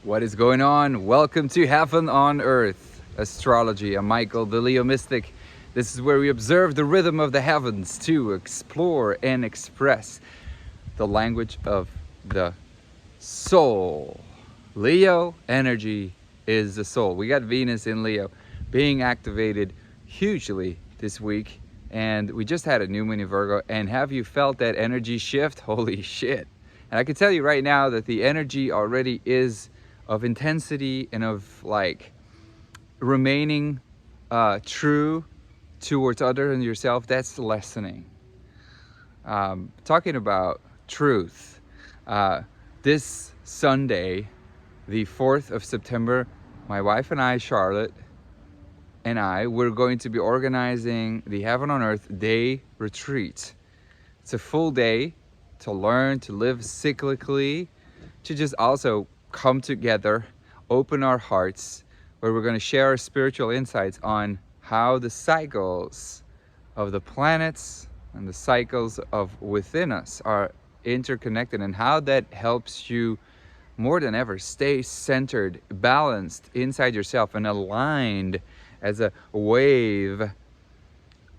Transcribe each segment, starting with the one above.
What is going on? Welcome to Heaven on Earth, Astrology. I'm Michael, the Leo Mystic. This is where we observe the rhythm of the heavens to explore and express the language of the soul. Leo energy is the soul. We got Venus in Leo being activated hugely this week, and we just had a new moon in Virgo. And have you felt that energy shift? Holy shit. And I can tell you right now that the energy already is of intensity and of like remaining true towards others and yourself. That's lessening. Talking about truth, this Sunday, the 4th of September, my wife and I, Charlotte, and we're going to be organizing the Heaven on Earth Day Retreat. It's a full day to learn to live cyclically, to just also come together, open our hearts, where we're going to share our spiritual insights on how the cycles of the planets and the cycles of within us are interconnected, and how that helps you more than ever stay centered, balanced inside yourself, and aligned as a wave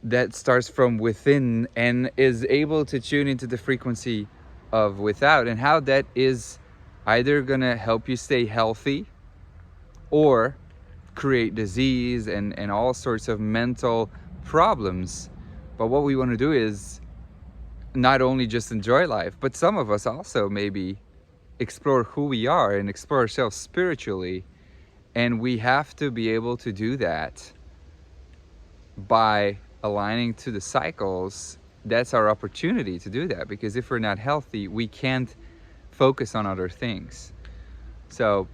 that starts from within and is able to tune into the frequency of without, and how that is either gonna help you stay healthy or create disease and all sorts of mental problems. But what we want to do is not only just enjoy life, but some of us also maybe explore who we are and explore ourselves spiritually. And we have to be able to do that by aligning to the cycles. That's our opportunity to do that, because if we're not healthy, we can't focus on other things. So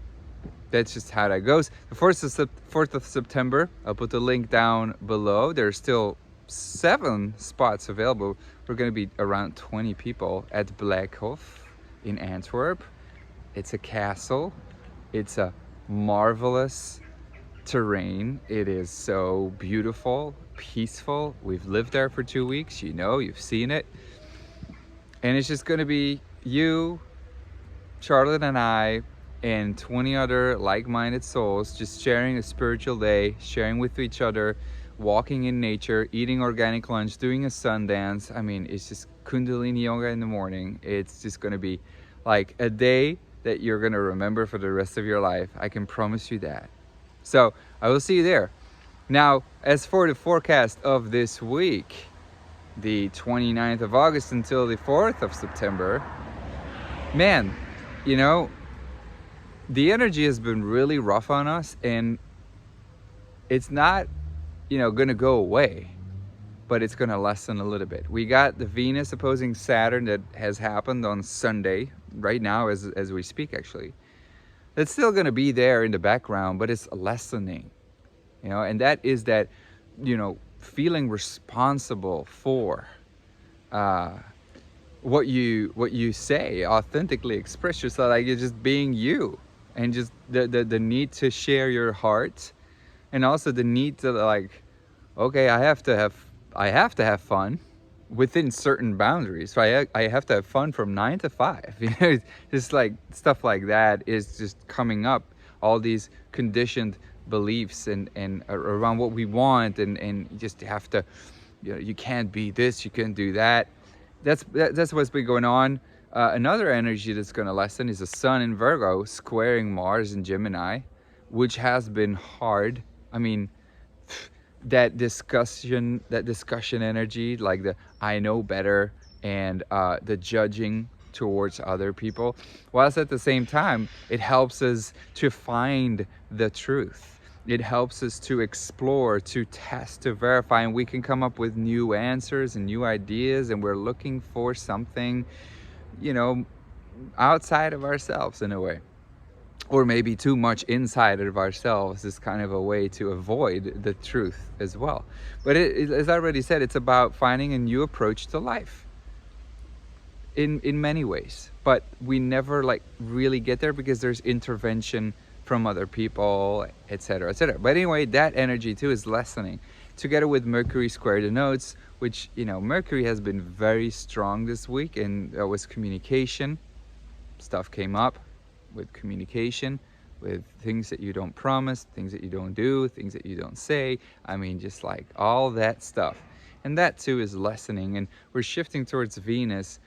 that's just how that goes. The 4th of September, I'll put the link down below. There's still 7 spots available. We're going to be around 20 people at Blackhof in Antwerp. It's a castle. It's a marvelous terrain. It is so beautiful, peaceful. We've lived there for 2 weeks. You know, you've seen it. And it's just going to be you, Charlotte and I, and 20 other like-minded souls just sharing a spiritual day, sharing with each other, walking in nature, eating organic lunch, doing a sun dance. I mean, it's just Kundalini yoga in the morning. It's just going to be like a day that you're going to remember for the rest of your life. I can promise you that. So I will see you there. Now, as for the forecast of this week, the 29th of August until the 4th of September, man, you know, the energy has been really rough on us, and it's not, you know, going to go away, but it's going to lessen a little bit. We got the Venus opposing Saturn that has happened on Sunday, right now as we speak, actually. It's still going to be there in the background, but it's lessening, you know, and that is that, you know, feeling responsible for what you say, authentically express yourself, like you're just being you, and just the need to share your heart, and also the need to, like, okay, I have to have fun within certain boundaries. So I have to have fun from 9 to 5. You know, just like stuff like that is just coming up. All these conditioned beliefs and around what we want, and you just have to, you know, you can't be this, you can't do that. That's what's been going on. Another energy that's going to lessen is the Sun in Virgo squaring Mars in Gemini, which has been hard. I mean, that discussion energy, like the I know better and the judging towards other people, whilst at the same time it helps us to find the truth. It helps us to explore, to test, to verify, and we can come up with new answers and new ideas, and we're looking for something, you know, outside of ourselves in a way. Or maybe too much inside of ourselves is kind of a way to avoid the truth as well. But as I already said, it's about finding a new approach to life in many ways. But we never like really get there because there's intervention from other people, etc., etc. But anyway, that energy too is lessening, together with Mercury square the nodes, which, you know, Mercury has been very strong this week, and there was communication stuff came up with communication, with things that you don't promise, things that you don't do, things that you don't say. I mean, just like all that stuff. And that too is lessening. And we're shifting towards Venus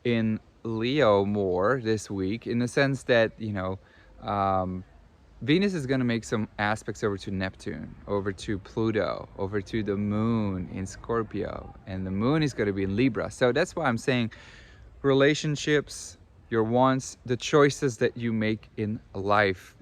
in Leo more this week, in the sense that, you know, Venus is going to make some aspects over to Neptune, over to Pluto, over to the moon in Scorpio, and the moon is going to be in Libra. So that's why I'm saying relationships, your wants, the choices that you make in life,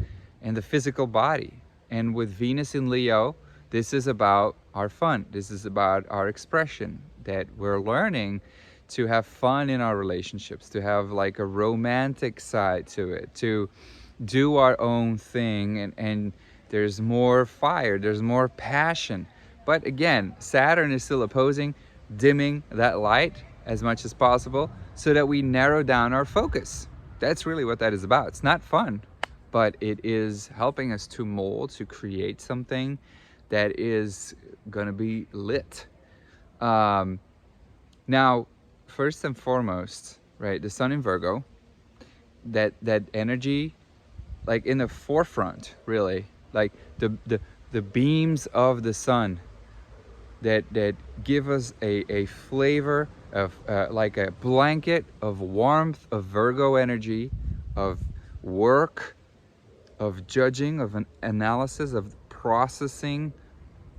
and the physical body. And with Venus in Leo, this is about our fun. This is about our expression, that we're learning to have fun in our relationships, to have like a romantic side to it, to do our own thing, and there's more fire, there's more passion. But again, Saturn is still opposing, dimming that light as much as possible so that we narrow down our focus. That's really what that is about. It's not fun, but it is helping us to mold, to create something that is gonna be lit. Now, first and foremost, right, the sun in Virgo, that energy, like in the forefront, really, like the beams of the sun that give us a flavor of like a blanket of warmth, of Virgo energy, of work, of judging, of an analysis, of processing,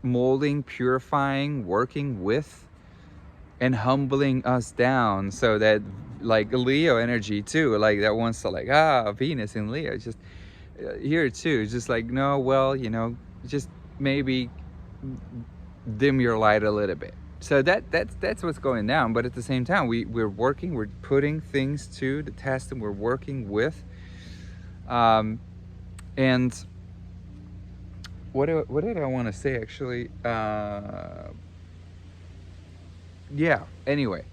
molding, purifying, working with, and humbling us down. So that like Leo energy too, like that wants to like, Venus in Leo, just here too, just like, no, well, you know, just maybe dim your light a little bit. So that's what's going down. But at the same time, we're working, we're putting things to the test, and we're working with and what did I want to say actually? Yeah, anyway,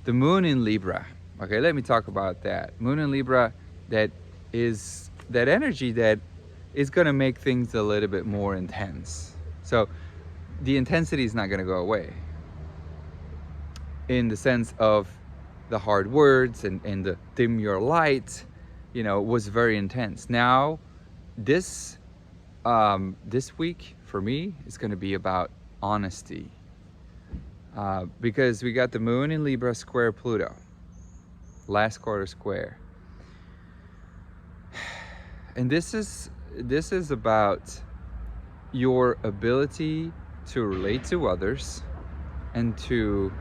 the moon in Libra. Okay, let me talk about that. Moon in Libra, that is that energy that is going to make things a little bit more intense. So the intensity is not going to go away, in the sense of the hard words and the dim your light, you know, was very intense. Now this week for me is going to be about honesty, because we got the moon in Libra square Pluto, last quarter square. And this is about your ability to relate to others, and to,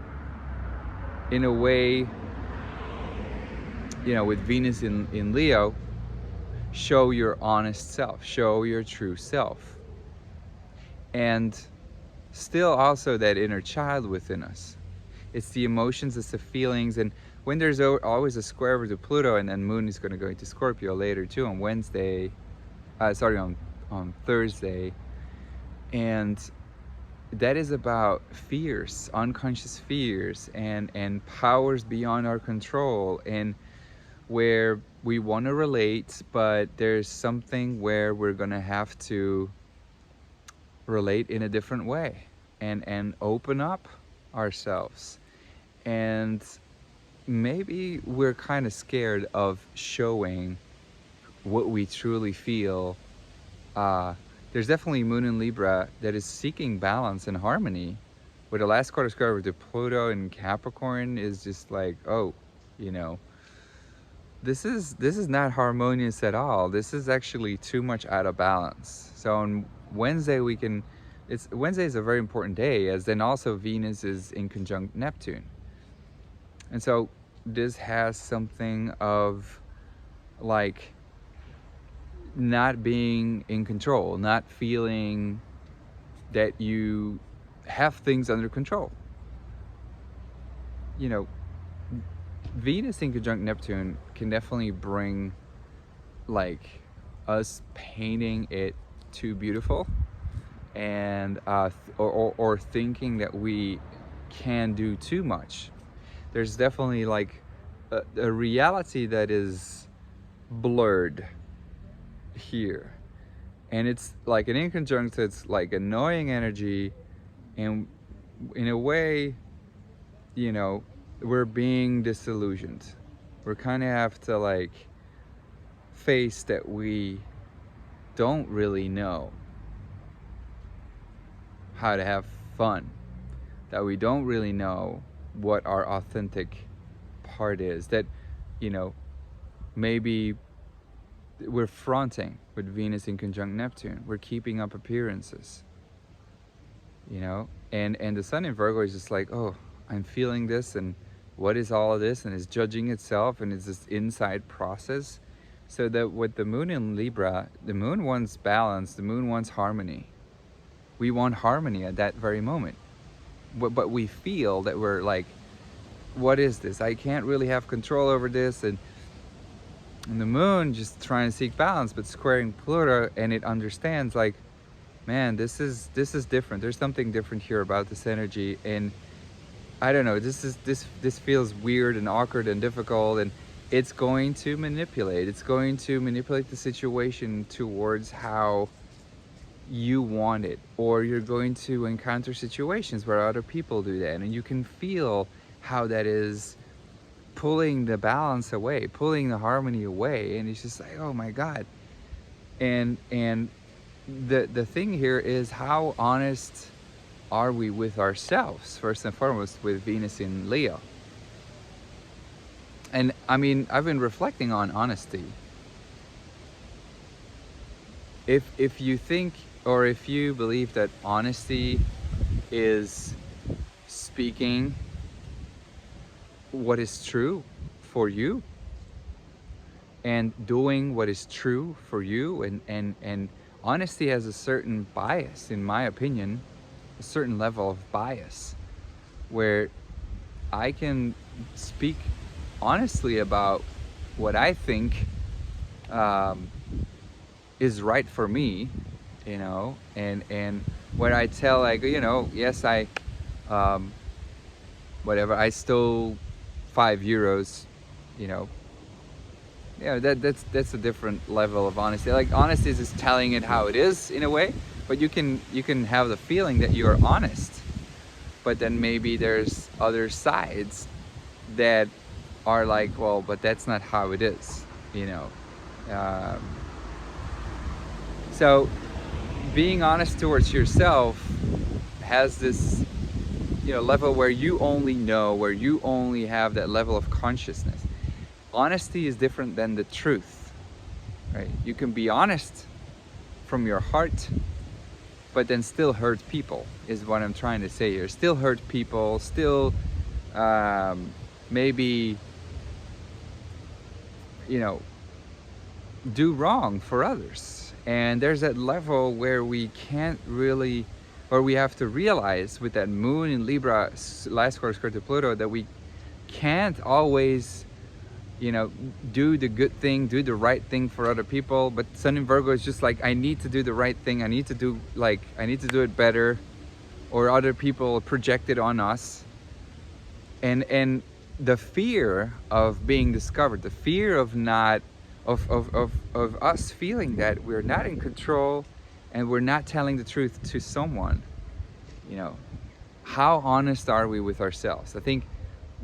in a way, you know, with Venus in Leo, show your honest self, show your true self. And still also that inner child within us. It's the emotions, it's the feelings. And when there's always a square over to Pluto, and then moon is going to go into Scorpio later too on Wednesday, on Thursday. And that is about fears, unconscious fears, and powers beyond our control, and where we want to relate, but there's something where we're gonna have to relate in a different way, and open up ourselves. And maybe we're kind of scared of showing what we truly feel. There's definitely moon in Libra that is seeking balance and harmony, where the last quarter square with the Pluto in Capricorn is just like, oh, you know, this is not harmonious at all. This is actually too much out of balance. So on Wednesday Wednesday is a very important day, as then also Venus is in conjunct Neptune. And so this has something of like not being in control, not feeling that you have things under control. You know, Venus in conjunct Neptune can definitely bring like us painting it too beautiful, and or thinking that we can do too much. There's definitely like a reality that is blurred here, and it's like an inconjunct. It's like annoying energy, and in a way, you know, we're being disillusioned. We're kind of have to like face that we don't really know how to have fun, that we don't really know what our authentic part is, that, you know, maybe we're fronting with Venus in conjunct Neptune. We're keeping up appearances, you know, and the Sun in Virgo is just like, oh, I'm feeling this, and what is all of this, and it's judging itself, and it's this inside process. So that with the Moon in Libra, the Moon wants balance, the Moon wants harmony. We want harmony at that very moment, but we feel that we're like, what is this? I can't really have control over this, and the Moon just trying to seek balance, but squaring Pluto, and it understands like, man, this is different. There's something different here about this energy, and I don't know. This feels weird and awkward and difficult, and it's going to manipulate. It's going to manipulate the situation towards how you want it, or you're going to encounter situations where other people do that, and you can feel how that is pulling the balance away, pulling the harmony away, and it's just like, oh my God. And the thing here is, how honest are we with ourselves, first and foremost, with Venus in Leo? And I mean, I've been reflecting on honesty. If you think, or if you believe that honesty is speaking what is true for you, and doing what is true for you, and honesty has a certain bias, in my opinion, a certain level of bias, where I can speak honestly about what I think is right for me, you know, and where I tell, like, you know, yes, I whatever, I stole €5, you know, yeah, that's a different level of honesty. Like, honesty is just telling it how it is in a way, but you can have the feeling that you're honest, but then maybe there's other sides that are like, well, but that's not how it is, you know. So being honest towards yourself has this, you know, level where you only know, where you only have that level of consciousness. Honesty is different than the truth, right? You can be honest from your heart, but then still hurt people, is what I'm trying to say here. Still hurt people, still maybe, you know, do wrong for others. And there's that level where we can't really, or we have to realize with that Moon in Libra, last square to Pluto, that we can't always, you know, do the good thing, do the right thing for other people. But Sun in Virgo is just like, I need to do the right thing. I need to do it better, or other people project it on us. And the fear of being discovered, the fear of us feeling that we're not in control and we're not telling the truth to someone, you know, how honest are we with ourselves? I think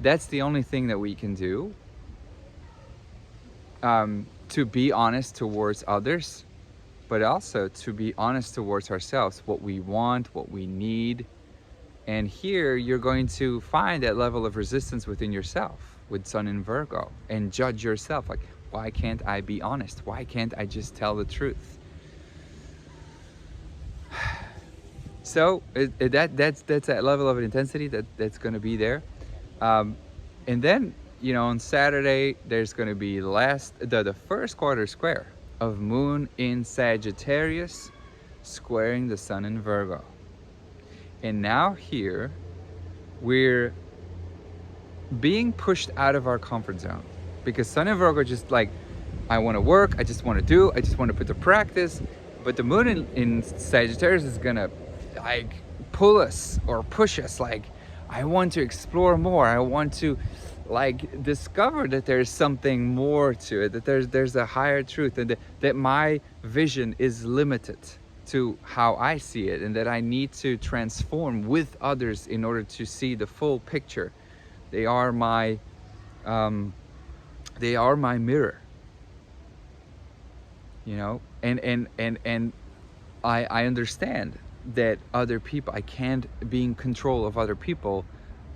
that's the only thing that we can do, to be honest towards others, but also to be honest towards ourselves, what we want, what we need. And here you're going to find that level of resistance within yourself with Sun in Virgo, and judge yourself like, why can't I be honest? Why can't I just tell the truth? So that's that level of intensity that's going to be there. And then, you know, on Saturday there's going to be the first quarter square of Moon in Sagittarius squaring the Sun in Virgo. And now here we're being pushed out of our comfort zone, because Sun in Virgo just like, I want to work, I just want to do, I just want to put to practice. But the Moon in Sagittarius is gonna like pull us or push us, like, I want to explore more, I want to like discover that there's something more to it, that there's a higher truth, and that my vision is limited to how I see it, and that I need to transform with others in order to see the full picture. They are my mirror. you know. And I understand that other people, I can't be in control of other people,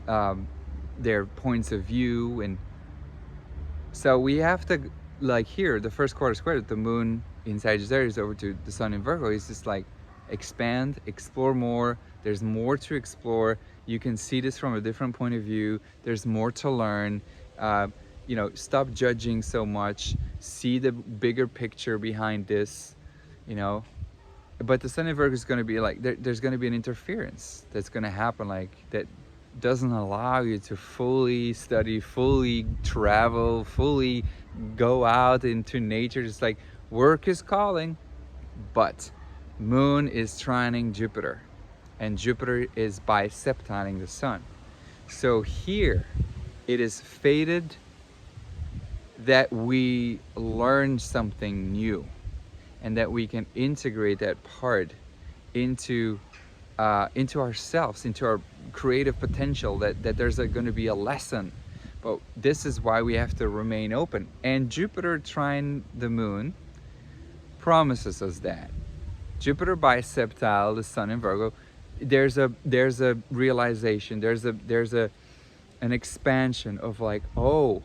um, their points of view. And so we have to, like here, the first quarter square, the moon in Sagittarius over to the sun in Virgo, is just like expand, explore more. There's more to explore. You can see this from a different point of view. There's more to learn. Uh, you know, stop judging so much. See the bigger picture behind this, you know. But the sun in Virgo is going to be like, there's going to be an interference that's going to happen, like that doesn't allow you to fully study, fully travel, fully go out into nature. It's like work is calling, but moon is trining Jupiter, and Jupiter is bisectining the sun. So here it is fated that we learn something new, and that we can integrate that part into ourselves, into our creative potential, that there's going to be a lesson. But this is why we have to remain open. And Jupiter trine the moon promises us that. Jupiter bisextile the sun in Virgo, there's a realization, there's an expansion of like, oh,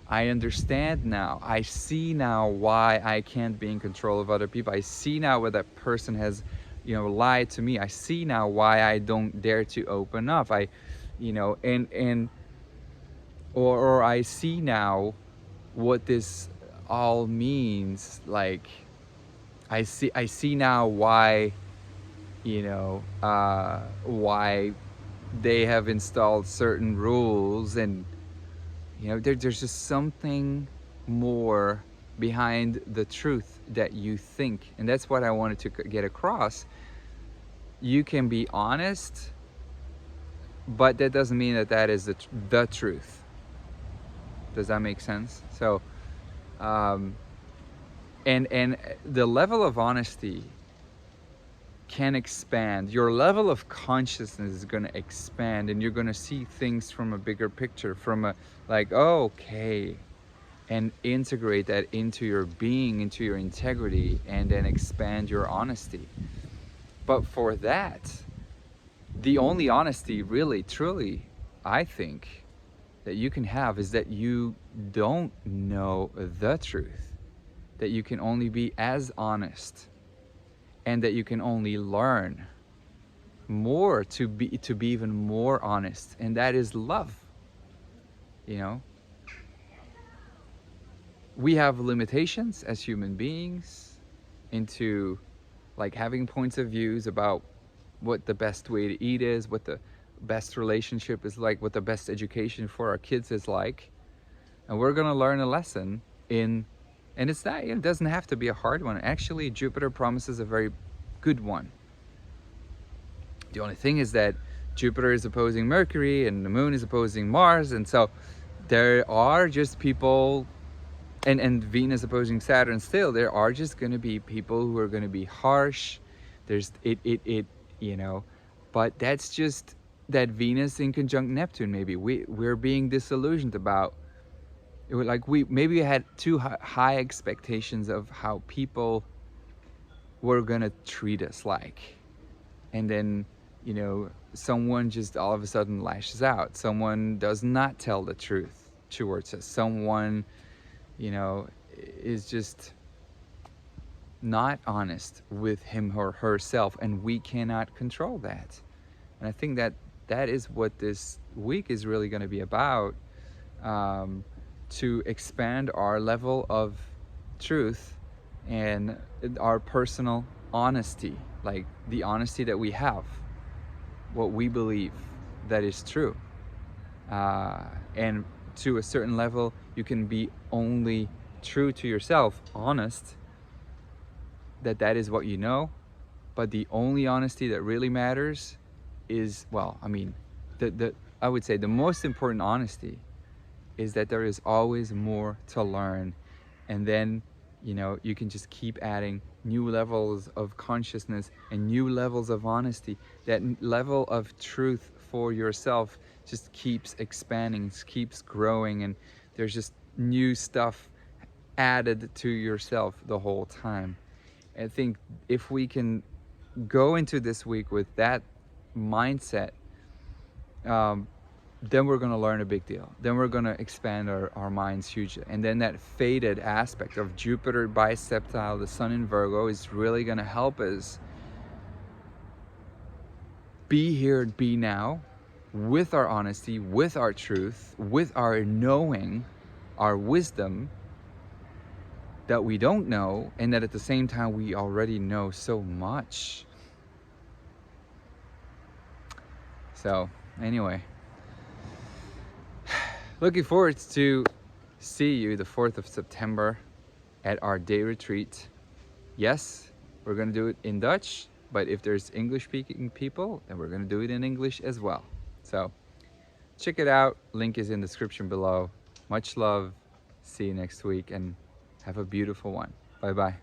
I understand now. I see now why I can't be in control of other people. I see now why that person has, you know, lied to me. I see now why I don't dare to open up. You know, or I see now what this all means. Like, I see now why, you know, why they have installed certain rules. And you know, there's just something more behind the truth that you think. And that's what I wanted to get across. You can be honest, but that doesn't mean that that is the truth. Does that make sense? So, and the level of honesty can expand. Your level of consciousness is going to expand, and you're going to see things from a bigger picture, from a like, oh, okay, and integrate that into your being, into your integrity, and then expand your honesty. But for that, the only honesty really, truly, I think, that you can have is that you don't know the truth, that you can only be as honest, and that you can only learn more to be even more honest, and that is love. You know, we have limitations as human beings into like having points of views about what the best way to eat is, what the best relationship is like, what the best education for our kids is like. And we're going to learn a lesson in, and it's not, it doesn't have to be a hard one. Actually, Jupiter promises a very good one. The only thing is that Jupiter is opposing Mercury and the moon is opposing Mars, and so there are just people, and Venus opposing Saturn still, there are just going to be people who are going to be harsh. There's it you know, but that's just that Venus in conjunct Neptune. Maybe we're being disillusioned about it. Like maybe we had too high expectations of how people were going to treat us, like, and then, you know, someone just all of a sudden lashes out. Someone does not tell the truth towards us. Someone, you know, is just not honest with him or herself, and we cannot control that. And I think that that is what this week is really going to be about, to expand our level of truth and our personal honesty, like the honesty that we have, what we believe that is true. And to a certain level, you can be only true to yourself, honest, that is what you know. But the only honesty that really matters is, well, I mean, I would say the most important honesty is that there is always more to learn. And then, you know, you can just keep adding new levels of consciousness and new levels of honesty. That level of truth for yourself just keeps expanding, keeps growing, and there's just new stuff added to yourself the whole time. I think if we can go into this week with that mindset, then we're going to learn a big deal. Then we're going to expand our minds hugely. And then that faded aspect of Jupiter bisextile, the sun in Virgo, is really going to help us be here, be now, with our honesty, with our truth, with our knowing, our wisdom that we don't know, and that at the same time we already know so much. So anyway, looking forward to see you the 4th of September at our day retreat. Yes, we're going to do it in Dutch, but if there's English speaking people, then we're going to do it in English as well. So check it out. Link is in the description below. Much love. See you next week and have a beautiful one. Bye bye.